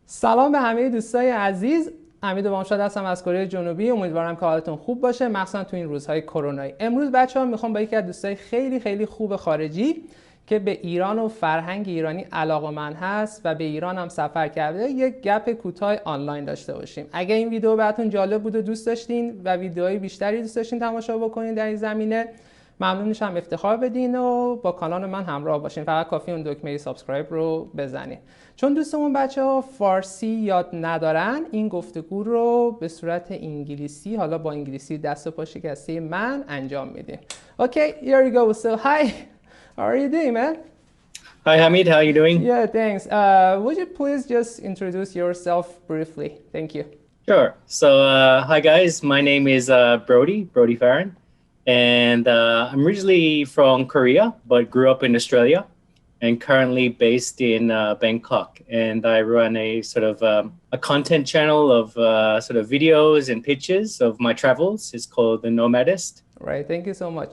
سلام به همه دوستای عزیز. امید بامشاد هستم از کره جنوبی. امیدوارم که حالتون خوب باشه، مخصوصا تو این روزهای کرونایی. امروز بچه‌ها میخوام با یکی از دوستای خیلی خوب خارجی که به ایران و فرهنگ ایرانی علاقه‌مند هست و به ایران هم سفر کرده یک گپ کوتاه آنلاین داشته باشیم. اگه این ویدیو براتون جالب بود و دوست داشتین و ویدیوهای بیشتری دوست داشتین تماشا بکنین در این زمینه، ممنون میشم افتخار بدین و با کانال من همراه باشین. فقط کافی اون دکمه سابسکرایب رو بزنین. چون دوستمون بچه‌ها فارسی یاد ندارن، این گفتگو رو به صورت انگلیسی، حالا با انگلیسی دست و پا شکسته من انجام میدیم. Okay, here you go. So hi, how are you doing, man? Hi Hamid, how are you doing? Yeah, thanks. Would you please just introduce yourself briefly? Thank you. Sure. So, hi guys, my name is Brodie Farren, and I'm originally from Korea, but grew up in Australia, and currently based in Bangkok. And I run a sort of a content channel of sort of videos and pictures of my travels. It's called The Nomadist. Right, thank you so much.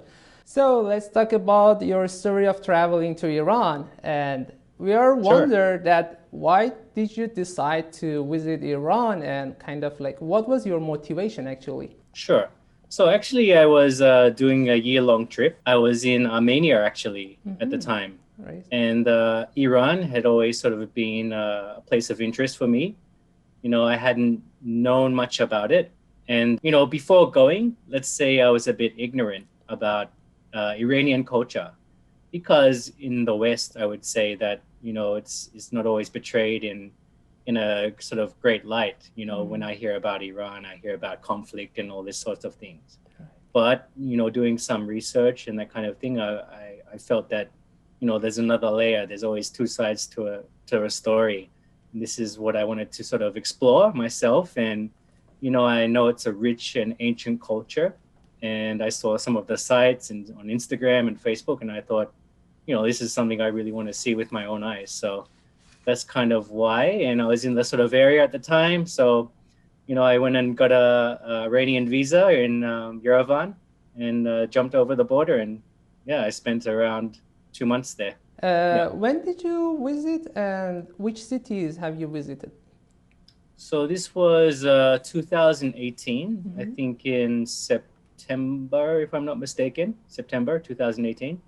So let's talk about your story of traveling to Iran. And we are wonder that why did you decide to visit Iran, and kind of like what was your motivation actually? Sure. So actually I was doing a year-long trip. I was in Armenia actually at the time. Right. And Iran had always sort of been a place of interest for me. You know, I hadn't known much about it. And, you know, before going, let's say I was a bit ignorant about Iranian culture, because in the West, I would say that, you know, it's not always portrayed in a sort of great light. You know, when I hear about Iran, I hear about conflict and all these sorts of things. But, you know, doing some research and that kind of thing, I felt that, you know, there's another layer. There's always two sides to a story. And this is what I wanted to sort of explore myself. And, you know, I know it's a rich and ancient culture. And I saw some of the sites and on Instagram and Facebook, and I thought, you know, this is something I really want to see with my own eyes. So that's kind of why. And I was in the sort of area at the time. So, you know, I went and got a Iranian visa in Yerevan and jumped over the border. And yeah, I spent around 2 months there. When did you visit, and which cities have you visited? So this was 2018, I think in September, if I'm not mistaken, September 2018.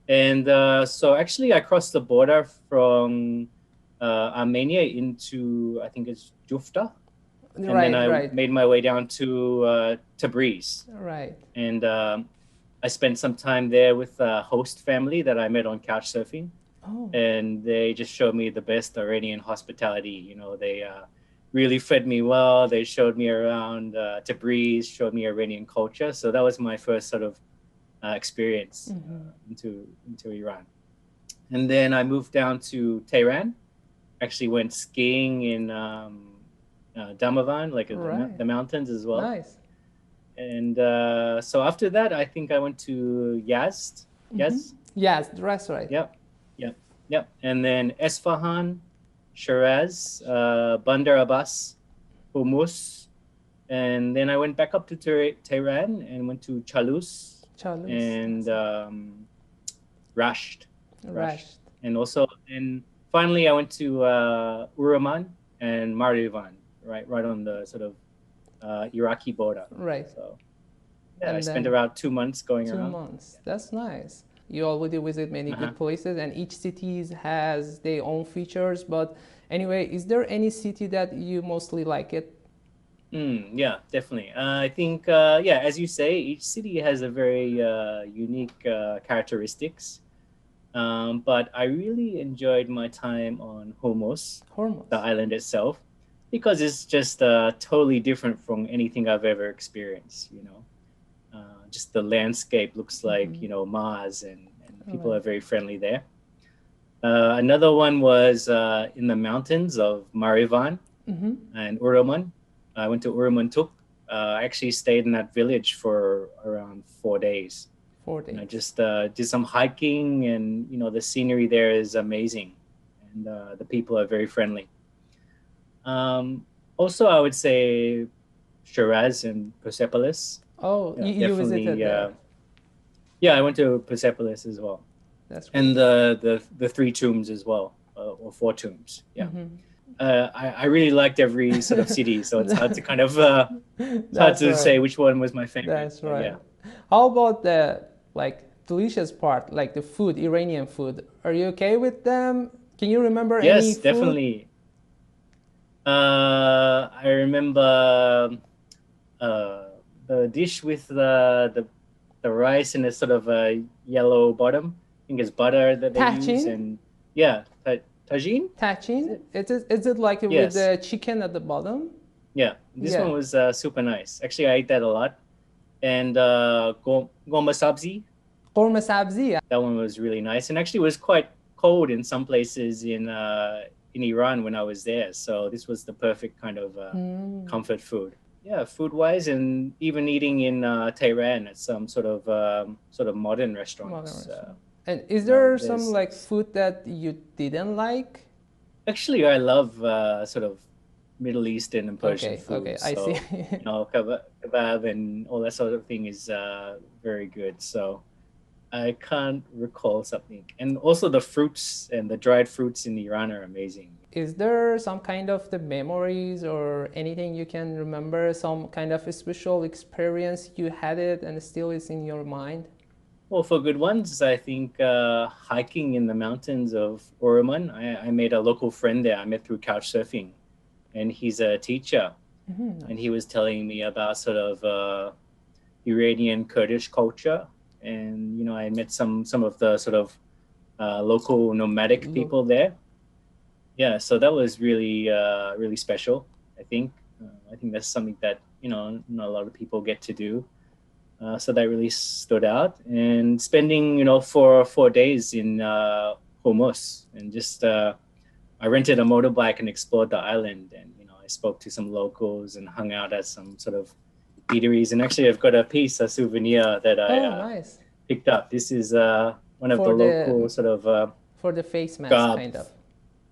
And so actually I crossed the border from Armenia into, I think it's Jufta. And then I made my way down to Tabriz. Right. And I spent some time there with a host family that I met on couchsurfing. Oh. And they just showed me the best Iranian hospitality. You know, they really fed me well. They showed me around Tabriz, showed me Iranian culture. So that was my first sort of experience into Iran. And then I moved down to Tehran. Actually went skiing in Damavand, like the mountains as well. Nice. And so after that, I think I went to Yazd. Yazd, that's right. Yep. And then Esfahan, Shiraz, Bandar Abbas, Hormuz. And then I went back up to Tehran and went to Chalus. And Rasht. And also, and finally I went to Uraman and Marivan, right on the sort of Iraqi border. Right. So yeah, I spent around 2 months going around. 2 months. That's nice. You already visit many good places, and each city has their own features. But anyway, is there any city that you mostly like it? Yeah, definitely. I think, as you say, each city has a very unique characteristics. But I really enjoyed my time on Hormuz, the island itself, because it's just totally different from anything I've ever experienced, you know. Just the landscape looks like, you know, Mars, and people are very friendly there. Another one was in the mountains of Marivan and Uraman. I went to Uramantuk. I actually stayed in that village for around 4 days. 4 days. And I just did some hiking, and, you know, the scenery there is amazing. And the people are very friendly. Also, I would say Shiraz and Persepolis. Oh, you visited there? Yeah, I went to Persepolis as well. That's and the 3 tombs as well, or 4 tombs. Yeah. I really liked every sort of city, so it's hard to kind of it's hard to say which one was my favorite. That's right. Yeah. How about the like delicious part, like the food, Iranian food? Are you okay with them? Can you remember any food? Yes, definitely. I remember the dish with the rice and a sort of a yellow bottom. I think it's butter that they use, and yeah, tagine. Tagine. Is it like with the chicken at the bottom? Yeah, this one was super nice. Actually, I ate that a lot. And goma sabzi. Goma sabzi. That one was really nice, and actually was quite cold in some places in Iran when I was there. So this was the perfect kind of comfort food. Yeah, food-wise, and even eating in Tehran at some sort of modern restaurants. And is there some like food that you didn't like? Actually, I love sort of Middle Eastern and Persian food. Okay, so, I see. You know, kebab and all that sort of thing is very good. So I can't recall something. And also the fruits and the dried fruits in Iran are amazing. Is there some kind of the memories or anything you can remember, some kind of a special experience you had it and still is in your mind? Well, for good ones, I think hiking in the mountains of Oroman. I made a local friend there I met through couch surfing, and he's a teacher. Nice. And he was telling me about sort of Iranian Kurdish culture. And, you know, I met some of the sort of local nomadic people there. Yeah, so that was really, really special, I think. I think that's something that, you know, not a lot of people get to do. So that really stood out. And spending, you know, 4 days in Hormuz, and just, I rented a motorbike and explored the island. And, you know, I spoke to some locals and hung out at some sort of eateries. And actually, I've got a souvenir that I nice. picked up. This is one of the local sort of... for the face mask, kind of.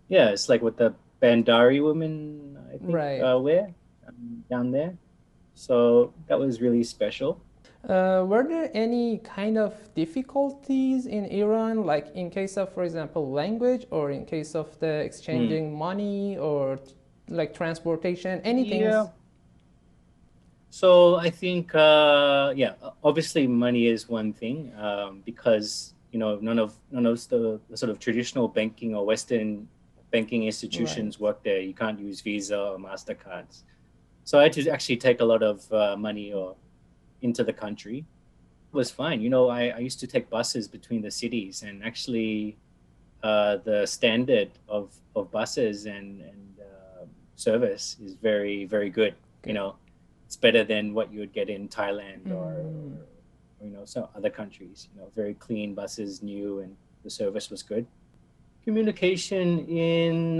Yeah, it's like what the Bandari women, I think, wear down there. So that was really special. Were there any kind of difficulties in Iran, like in case of, for example, language, or in case of the exchanging money, or like transportation, anything? Yeah. So I think, obviously money is one thing, because, you know, none of the sort of traditional banking or Western banking institutions work there. You can't use Visa or MasterCards. So I had to actually take a lot of money into the country. It was fine. You know, I used to take buses between the cities, and actually the standard of buses and service is very, very good. You know, it's better than what you would get in Thailand or you know, some other countries. You know, very clean buses, new, and the service was good. Communication in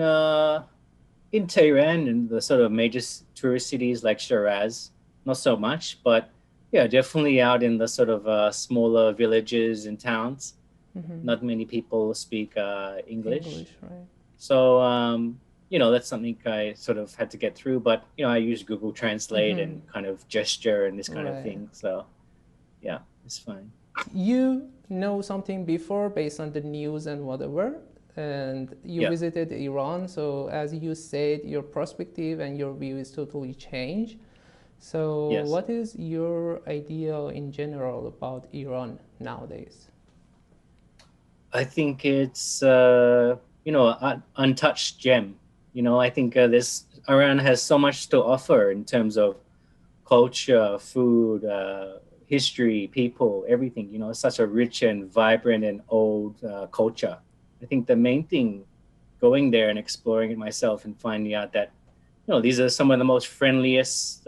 Tehran and the sort of major tourist cities like Shiraz, not so much, but yeah, definitely out in the sort of smaller villages and towns. Not many people speak English. Right. So, you know, that's something I sort of had to get through, but, you know, I use Google Translate and kind of gesture and this kind of thing. So, yeah, it's fine. You know something before based on the news and whatever, and you visited Iran. So as you said, your perspective and your view is totally changed. So what is your idea in general about Iran nowadays? I think it's, you know, an untouched gem. You know, I think Iran has so much to offer in terms of culture, food, history, people, everything. You know, it's such a rich and vibrant and old culture. I think the main thing going there and exploring it myself and finding out that, you know, these are some of the most friendliest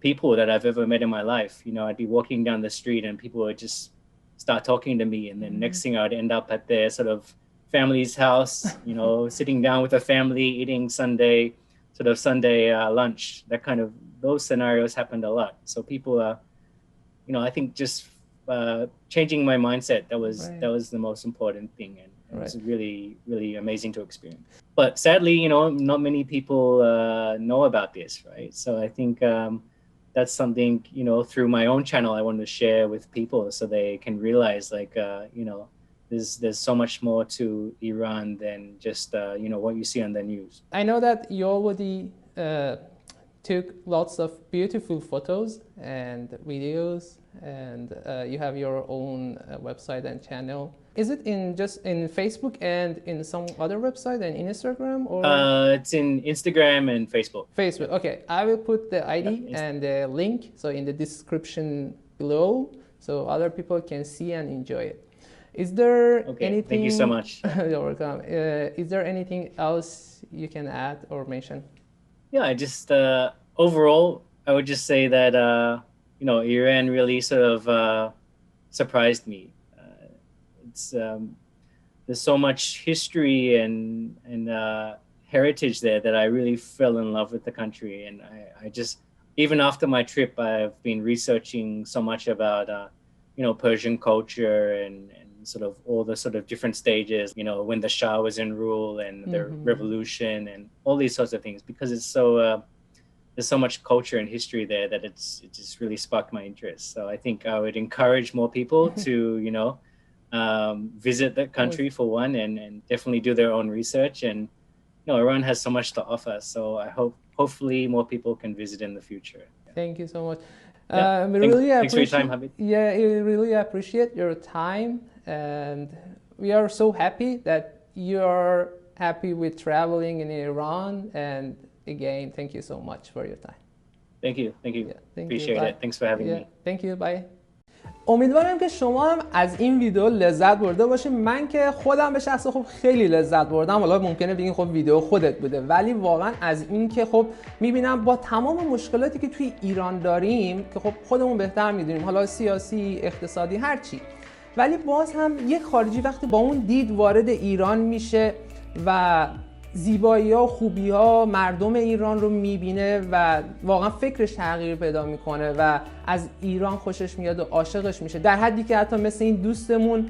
people that I've ever met in my life. You know, I'd be walking down the street and people would just start talking to me, and then next thing I'd end up at their sort of family's house, you know, sitting down with a family, eating Sunday lunch. That kind of, those scenarios happened a lot. So people are, you know, I think just changing my mindset, that was the most important thing, and it was really, really amazing to experience. But sadly, you know, not many people know about this, right? So I think that's something, you know, through my own channel I want to share with people so they can realize, like, you know, there's so much more to Iran than just you know, what you see on the news. I know that you already took lots of beautiful photos and videos, and you have your own website and channel. Is it just in Facebook and in some other website and Instagram, or? It's in Instagram and Facebook. Facebook. Okay, I will put the ID and the link so in the description below, so other people can see and enjoy it. Is there anything? Thank you so much. You're welcome. Is there anything else you can add or mention? Yeah, I just overall, I would just say that you know, Iran really sort of surprised me. It's there's so much history and heritage there that I really fell in love with the country, and I just, even after my trip, I've been researching so much about you know, Persian culture and sort of all the sort of different stages, you know, when the Shah was in rule and the revolution and all these sorts of things, because it's so there's so much culture and history there that it just really sparked my interest. So I think I would encourage more people to, you know, visit the country for one, and definitely do their own research. And you know, Iran has so much to offer, so I hopefully more people can visit in the future. Thank you so much. Yeah. Thanks for your time, Habib. Yeah, I really appreciate your time, and we are so happy that you are happy with traveling in Iran. And again, thank you so much for your time. Thank you. Thank Appreciate it. Thanks for having me. Thank you. Bye. امیدوارم که شما هم از این ویدیو لذت برده باشین. من که خودم به شخص خب خیلی لذت بردم. حالا ممکنه بگین خب ویدیو خودت بوده، ولی واقعا از این که خب میبینم با تمام مشکلاتی که توی ایران داریم که خب خودمون بهتر میدونیم، حالا سیاسی، اقتصادی، هر چی، ولی باز هم یک خارجی وقتی با اون دید وارد ایران میشه و زیبایی‌ها و خوبی‌ها مردم ایران رو می‌بینه و واقعا فکرش تغییر پیدا می‌کنه و از ایران خوشش میاد و عاشقش میشه، در حدی که حتی مثل این دوستمون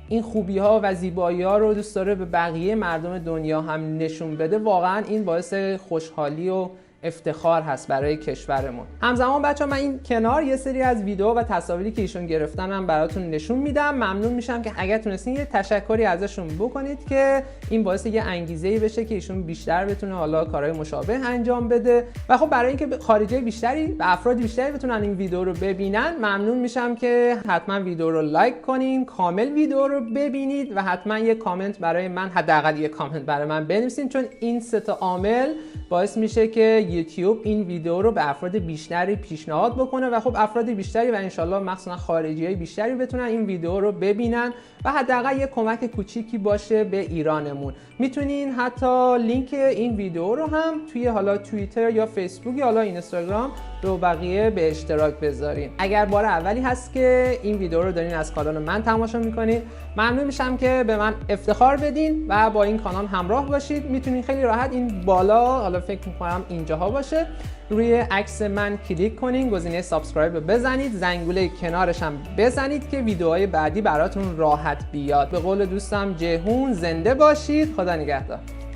این خوبی‌ها و زیبایی‌ها رو دوست داره به بقیه مردم دنیا هم نشون بده. واقعا این باعث خوشحالی و افتخار هست برای کشورمون. همزمان بچه‌ها من این کنار یه سری از ویدیو و تصاویری که ایشون گرفتن هم براتون نشون میدم. ممنون میشم که اگر تونستین یه تشکری ازشون بکنید که این باعث یه انگیزه‌ای بشه که ایشون بیشتر بتونه حالا کارهای مشابه انجام بده. و خب برای اینکه خارجی بیشتری و افراد بیشتری بتونن این ویدیو رو ببینن، ممنون میشم که حتما ویدیو رو لایک کنین، کامل ویدیو رو ببینید و حتما یه کامنت برای من، حداقل یه کامنت برای من بنویسین، چون این سه تا عامل باعث میشه که یوتیوب این ویدیو رو به افراد بیشتری پیشنهاد بکنه و خب افراد بیشتری و انشالله مخصوصا خارجی‌های بیشتری بتونن این ویدیو رو ببینن و حداقل یه کمک کوچیکی باشه به ایرانمون. میتونین حتی لینک این ویدیو رو هم توی حالا توییتر یا فیسبوک یا حالا اینستاگرام رو بقیه به اشتراک بذارین. اگر بار اولی هست که این ویدیو رو دارین از کانال من تماشا میکنید، ممنون میشم که به من افتخار بدین و با این کانال همراه باشید. میتونین خیلی راحت این بالا، حالا فکر میکنم اینجاها باشه، روی عکس من کلیک کنین، گزینه سابسکرایب رو بزنید، زنگوله کنارش هم بزنید که ویدیوهای بعدی براتون راحت بیاد. به قول دوستم جهون زنده باشید. خدا نگهدار.